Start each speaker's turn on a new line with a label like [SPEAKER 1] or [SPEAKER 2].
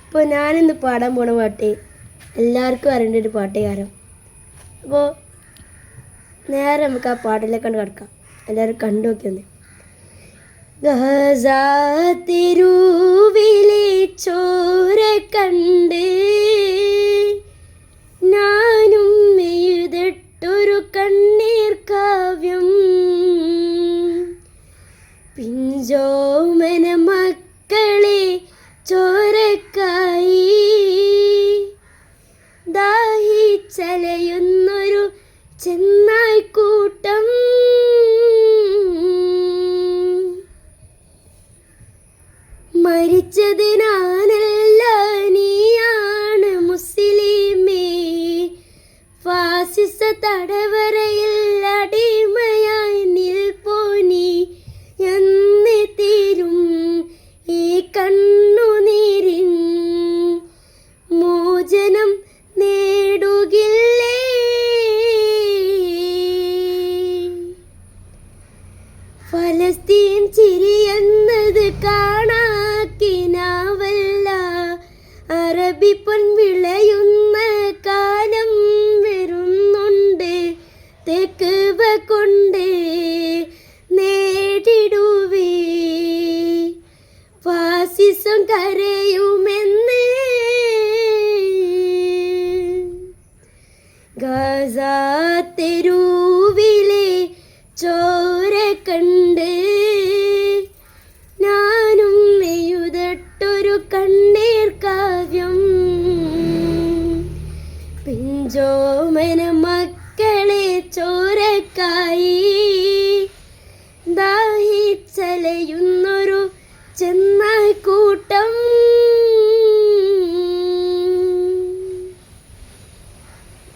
[SPEAKER 1] ഇപ്പോൾ ഞാനിന്ന് പാടാൻ പോണ പാട്ട് എല്ലാവർക്കും അറിയേണ്ട ഒരു പാട്ടുകാരം. അപ്പോൾ നേരെ നമുക്ക് ആ പാട്ടിലേക്ക് കണ്ട് കിടക്കാം. എല്ലാവരും കണ്ടു നോക്കിയൊന്ന്. ഗസാതിരുവിലെ ചോര കണ്ട് ഞാനും എഴുതട്ടൊരു കണ്ണീർ കാവ്യം. പിഞ്ചോമന മക്കളെ ചോരക്കായി ദാഹിച്ചലയുന്നൊരു ചെന്നായ്ക്കൂട്ടം. മരിച്ചതിനാനല്ല നീയാണ് മുസ്ലിമേ, ഫാസിസ തടവറയിൽ അടിമയായി നിൽപ്പോനി എന്ന് തീരും ഈ കണ്ണുനീരിൻ മോചനം നേടുകില്ലേ. ഫലസ്തീൻ ചിരിയെന്നത് കാണാക്കിനാവല്ല, അറബി പൊൻ വിളയുന്ന കാലം വരുന്നുണ്ട്. തെക്കുവ കൊണ്ട് നേടിടുവേ ഫാസിസം കരയുമെന്ന്. ഗസാ തെരുവിലെ ചോര കണ്ട് ഞാനും എഴുതട്ടൊരു കണ്ണീർ കാവ്യം. പിഞ്ചോമന മക്കളെ ചോരക്കായി ദാഹിച്ചലയുന്നൊരു ചെന്ന